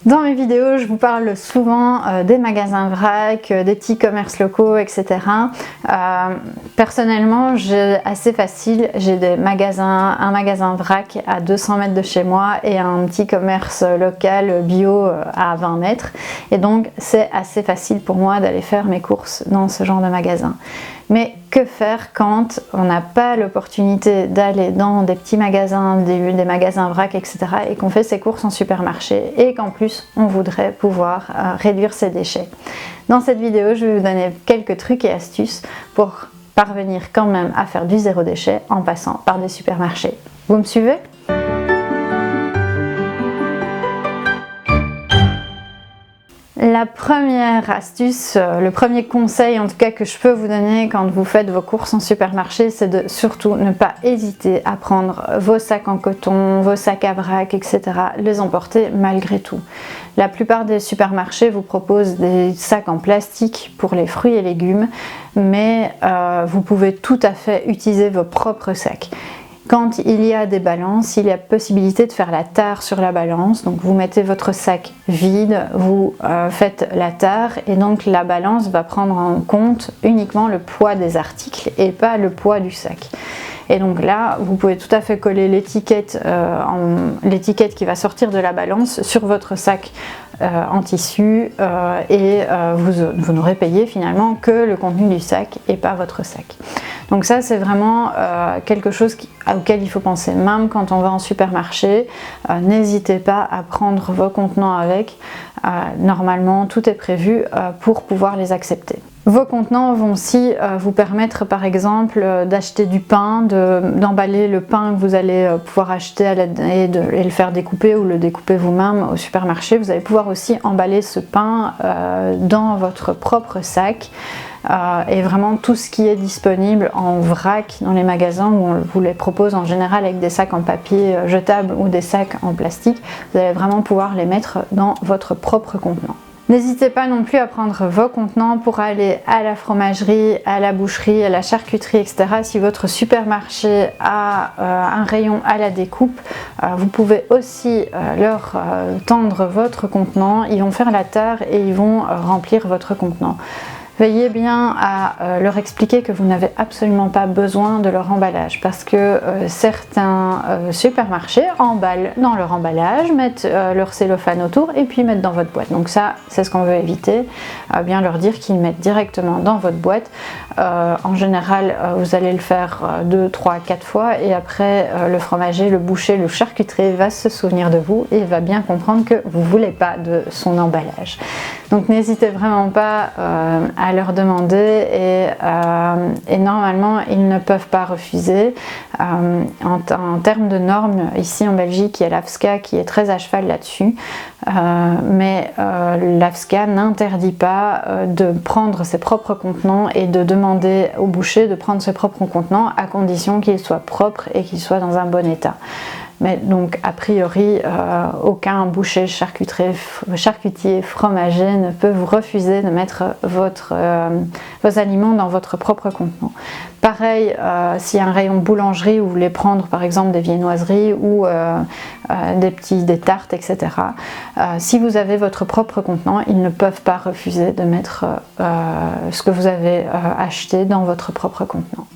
Dans mes vidéos, je vous parle souvent des magasins vrac, des petits commerces locaux, etc. Personnellement, j'ai assez facile, j'ai un magasin vrac à 200 mètres de chez moi et un petit commerce local bio à 20 mètres. Et donc, c'est assez facile pour moi d'aller faire mes courses dans ce genre de magasin. Mais que faire quand on n'a pas l'opportunité d'aller dans des petits magasins, des magasins vrac, etc. et qu'on fait ses courses en supermarché et qu'en plus on voudrait pouvoir réduire ses déchets. Dans cette vidéo, je vais vous donner quelques trucs et astuces pour parvenir quand même à faire du zéro déchet en passant par des supermarchés. Vous me suivez ? La première astuce, le premier conseil en tout cas que je peux vous donner quand vous faites vos courses en supermarché, c'est de surtout ne pas hésiter à prendre vos sacs en coton, vos sacs à vrac, etc. Les emporter malgré tout. La plupart des supermarchés vous proposent des sacs en plastique pour les fruits et légumes, mais vous pouvez tout à fait utiliser vos propres sacs. Quand il y a des balances, il y a possibilité de faire la tare sur la balance. Donc vous mettez votre sac vide, vous faites la tare et donc la balance va prendre en compte uniquement le poids des articles et pas le poids du sac. Et donc là, vous pouvez tout à fait coller l'étiquette qui va sortir de la balance sur votre sac en tissu et vous n'aurez payé finalement que le contenu du sac et pas votre sac. Donc ça, c'est vraiment quelque chose auquel il faut penser. Même quand on va en supermarché, n'hésitez pas à prendre vos contenants avec. Normalement, tout est prévu pour pouvoir les accepter. Vos contenants vont aussi vous permettre par exemple d'acheter du pain, d'emballer le pain que vous allez pouvoir acheter et le faire découper ou le découper vous-même au supermarché. Vous allez pouvoir aussi emballer ce pain dans votre propre sac. Et vraiment tout ce qui est disponible en vrac dans les magasins où on vous les propose en général avec des sacs en papier jetable ou des sacs en plastique, vous allez vraiment pouvoir les mettre dans votre propre contenant. N'hésitez pas non plus à prendre vos contenants pour aller à la fromagerie, à la boucherie, à la charcuterie, etc. Si votre supermarché a un rayon à la découpe, vous pouvez aussi leur tendre votre contenant. Ils vont faire la tare et ils vont remplir votre contenant. Veillez bien à leur expliquer que vous n'avez absolument pas besoin de leur emballage parce que certains supermarchés emballent dans leur emballage, mettent leur cellophane autour et puis mettent dans votre boîte. Donc ça, c'est ce qu'on veut éviter. Bien leur dire qu'ils mettent directement dans votre boîte. En général, vous allez le faire 2, 3, 4 fois et après le fromager, le boucher, le charcutier va se souvenir de vous et va bien comprendre que vous ne voulez pas de son emballage. Donc n'hésitez vraiment pas à leur demander et normalement ils ne peuvent pas refuser. En termes de normes, ici en Belgique, il y a l'AFSCA qui est très à cheval là-dessus, mais l'AFSCA n'interdit pas de prendre ses propres contenants et de demander au boucher de prendre ses propres contenants à condition qu'ils soient propres et qu'ils soient dans un bon état. Mais donc a priori aucun boucher, charcutier, fromager ne peut vous refuser de mettre vos aliments dans votre propre contenant. Pareil, s'il y a un rayon de boulangerie où vous voulez prendre par exemple des viennoiseries ou des tartes, etc. Si vous avez votre propre contenant, ils ne peuvent pas refuser de mettre ce que vous avez acheté dans votre propre contenant.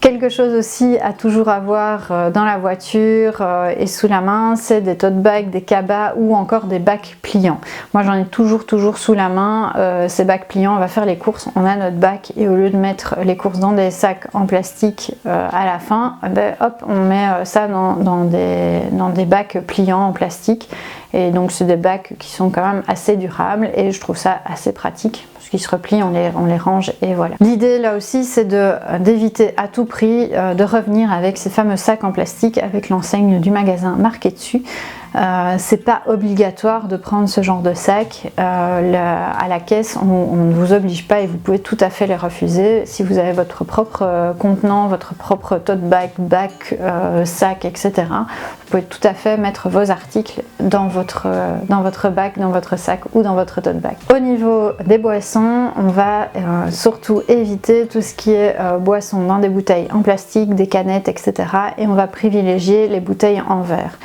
Quelque chose aussi à toujours avoir dans la voiture et sous la main, c'est des tote bags, des cabas ou encore des bacs pliants. Moi j'en ai toujours sous la main ces bacs pliants. On va faire les courses, on a notre bac et au lieu de mettre les courses dans des sacs en plastique à la fin, ben, hop, on met ça dans des bacs pliants en plastique. Et donc c'est des bacs qui sont quand même assez durables et je trouve ça assez pratique parce qu'ils se replient, on les range et voilà. L'idée là aussi c'est d'éviter à tout prix de revenir avec ces fameux sacs en plastique avec l'enseigne du magasin marquée dessus. C'est pas obligatoire de prendre ce genre de sac. À la caisse, on ne vous oblige pas et vous pouvez tout à fait les refuser. Si vous avez votre propre contenant, votre propre tote bag, bac, sac, etc., vous pouvez tout à fait mettre vos articles dans votre bac, dans votre sac ou dans votre tote bag. Au niveau des boissons, on va surtout éviter tout ce qui est boissons dans des bouteilles en plastique, des canettes, etc. Et on va privilégier les bouteilles en verre.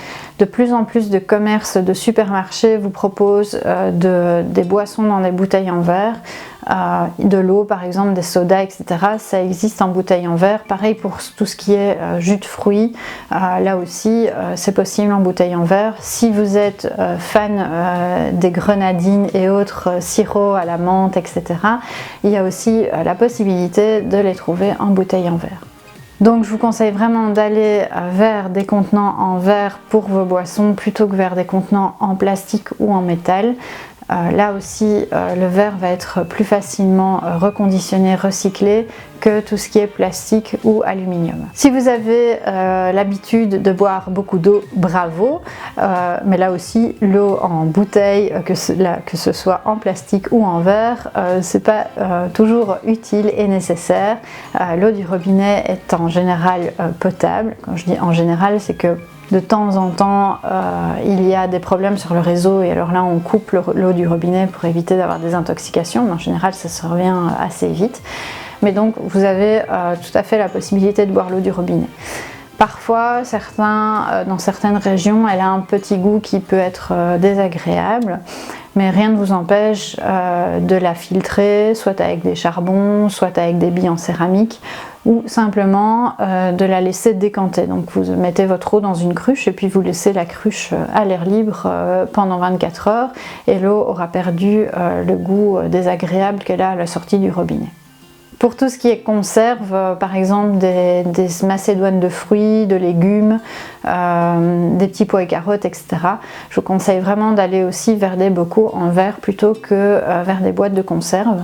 De plus en plus de commerces, de supermarchés vous proposent des boissons dans des bouteilles en verre, de l'eau par exemple, des sodas, etc. Ça existe en bouteille en verre. Pareil pour tout ce qui est jus de fruits, là aussi c'est possible en bouteille en verre. Si vous êtes fan des grenadines et autres sirops à la menthe, etc., il y a aussi la possibilité de les trouver en bouteille en verre. Donc je vous conseille vraiment d'aller vers des contenants en verre pour vos boissons plutôt que vers des contenants en plastique ou en métal. Là aussi, le verre va être plus facilement reconditionné, recyclé que tout ce qui est plastique ou aluminium. Si vous avez l'habitude de boire beaucoup d'eau, bravo, mais là aussi, l'eau en bouteille, que ce soit en plastique ou en verre, c'est pas toujours utile et nécessaire. L'eau du robinet est en général potable. Quand je dis en général, c'est que de temps en temps, il y a des problèmes sur le réseau et alors là on coupe l'eau du robinet pour éviter d'avoir des intoxications, mais en général ça se revient assez vite. Mais donc vous avez tout à fait la possibilité de boire l'eau du robinet. Parfois, dans certaines régions, elle a un petit goût qui peut être désagréable, mais rien ne vous empêche de la filtrer, soit avec des charbons, soit avec des billes en céramique, ou simplement de la laisser décanter. Donc vous mettez votre eau dans une cruche et puis vous laissez la cruche à l'air libre pendant 24 heures et l'eau aura perdu le goût désagréable qu'elle a à la sortie du robinet. Pour tout ce qui est conserve, par exemple des macédoines de fruits, de légumes, des petits pois et carottes, etc., je vous conseille vraiment d'aller aussi vers des bocaux en verre plutôt que vers des boîtes de conserve.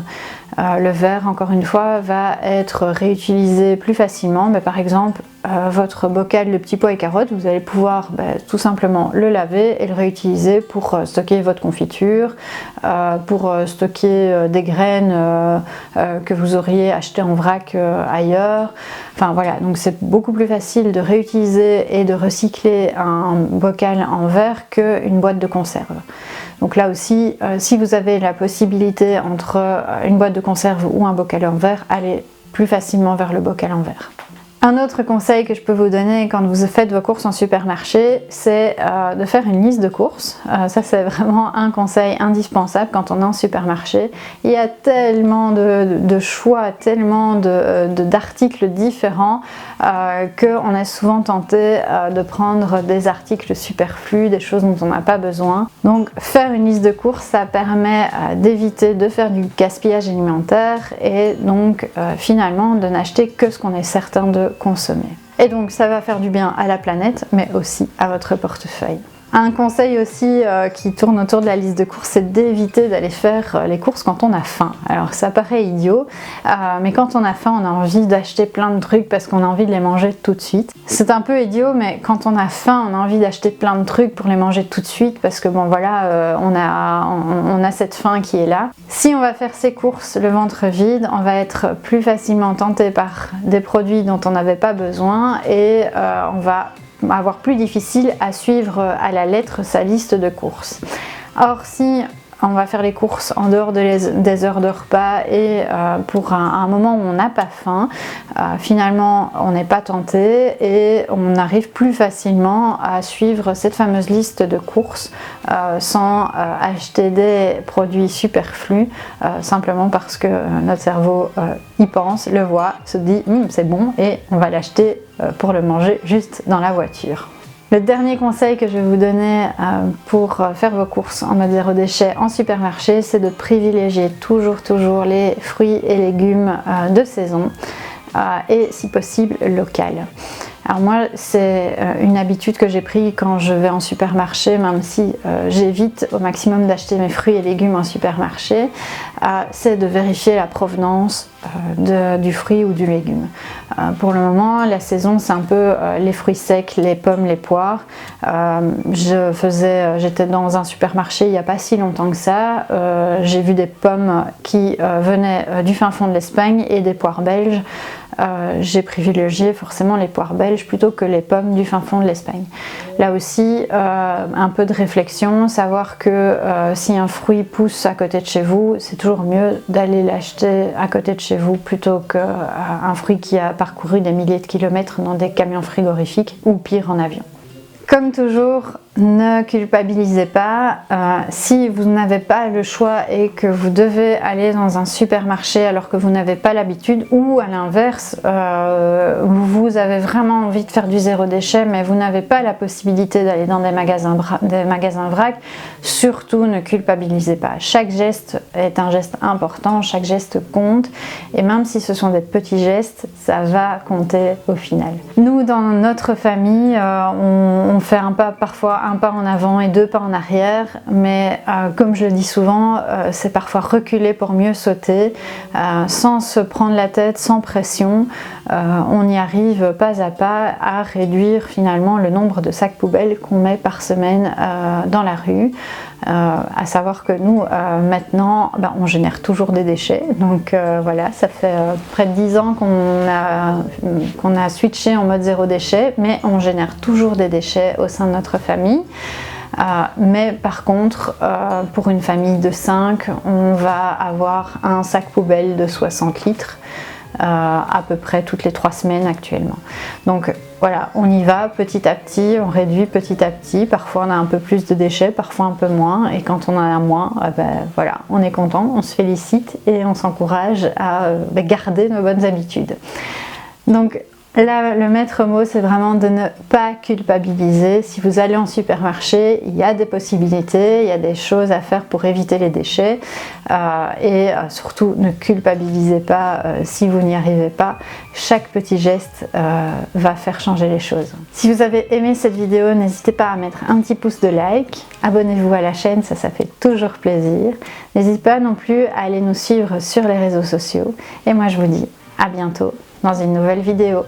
Le verre, encore une fois, va être réutilisé plus facilement. Mais par exemple, votre bocal de petits pois et carottes, vous allez pouvoir tout simplement le laver et le réutiliser pour stocker votre confiture, pour stocker des graines que vous auriez achetées en vrac ailleurs. Enfin voilà, donc c'est beaucoup plus facile de réutiliser et de recycler un bocal en verre qu'une boîte de conserve. Donc là aussi, si vous avez la possibilité entre une boîte de conserve ou un bocal en verre, allez plus facilement vers le bocal en verre. Un autre conseil que je peux vous donner quand vous faites vos courses en supermarché, c'est de faire une liste de courses. Ça c'est vraiment un conseil indispensable quand on est en supermarché. Il y a tellement de choix, tellement d'articles différents qu'on est souvent tenté de prendre des articles superflus, des choses dont on n'a pas besoin. Donc faire une liste de courses, ça permet d'éviter de faire du gaspillage alimentaire et donc finalement de n'acheter que ce qu'on est certain de consommer. Et donc ça va faire du bien à la planète, mais aussi à votre portefeuille. Un conseil aussi qui tourne autour de la liste de courses, c'est d'éviter d'aller faire les courses quand on a faim. Alors ça paraît idiot, mais quand on a faim, on a envie d'acheter plein de trucs parce qu'on a envie de les manger tout de suite. C'est un peu idiot, mais quand on a faim, on a envie d'acheter plein de trucs pour les manger tout de suite parce que bon voilà, on a cette faim qui est là. Si on va faire ses courses le ventre vide, on va être plus facilement tenté par des produits dont on n'avait pas besoin et on va avoir plus difficile à suivre à la lettre sa liste de courses. Or si on va faire les courses en dehors des heures de repas et pour un moment où on n'a pas faim, finalement on n'est pas tenté et on arrive plus facilement à suivre cette fameuse liste de courses sans acheter des produits superflus simplement parce que notre cerveau y pense, le voit, se dit c'est bon et on va l'acheter pour le manger juste dans la voiture. Le dernier conseil que je vais vous donner pour faire vos courses en mode zéro déchet en supermarché, c'est de privilégier toujours les fruits et légumes de saison et si possible local. Alors moi c'est une habitude que j'ai pris quand je vais en supermarché, même si j'évite au maximum d'acheter mes fruits et légumes en supermarché, c'est de vérifier la provenance du fruit ou du légume. Pour le moment la saison c'est un peu les fruits secs, les pommes, les poires. J'étais dans un supermarché il n'y a pas si longtemps que ça, j'ai vu des pommes qui venaient du fin fond de l'Espagne et des poires belges. J'ai privilégié forcément les poires belges plutôt que les pommes du fin fond de l'Espagne. Là aussi, un peu de réflexion, savoir que si un fruit pousse à côté de chez vous, c'est toujours mieux d'aller l'acheter à côté de chez vous plutôt qu'un fruit qui a parcouru des milliers de kilomètres dans des camions frigorifiques ou pire en avion. Comme toujours, ne culpabilisez pas. Si vous n'avez pas le choix et que vous devez aller dans un supermarché alors que vous n'avez pas l'habitude, ou à l'inverse, vous avez vraiment envie de faire du zéro déchet mais vous n'avez pas la possibilité d'aller dans des magasins vrac, surtout ne culpabilisez pas. Chaque geste est un geste important, chaque geste compte, et même si ce sont des petits gestes, ça va compter au final. Nous, dans notre famille, on fait parfois un pas en avant et deux pas en arrière, mais comme je le dis souvent, c'est parfois reculer pour mieux sauter, sans se prendre la tête, sans pression. On y arrive pas à pas à réduire finalement le nombre de sacs poubelles qu'on met par semaine dans la rue. À savoir que nous maintenant on génère toujours des déchets, donc voilà, ça fait près de 10 ans qu'on a switché en mode zéro déchet, mais on génère toujours des déchets au sein de notre famille. Mais par contre, pour une famille de 5, on va avoir un sac poubelle de 60 litres à peu près toutes les 3 semaines actuellement. Donc voilà, on y va petit à petit, on réduit petit à petit. Parfois on a un peu plus de déchets, parfois un peu moins, et quand on en a moins, voilà, on est content, on se félicite et on s'encourage à garder nos bonnes habitudes. Donc là, le maître mot, c'est vraiment de ne pas culpabiliser. Si vous allez en supermarché, il y a des possibilités, il y a des choses à faire pour éviter les déchets, et surtout ne culpabilisez pas si vous n'y arrivez pas. Chaque petit geste va faire changer les choses. Si vous avez aimé cette vidéo, n'hésitez pas à mettre un petit pouce de like, abonnez-vous à la chaîne, ça fait toujours plaisir. N'hésitez pas non plus à aller nous suivre sur les réseaux sociaux, et moi je vous dis à bientôt dans une nouvelle vidéo.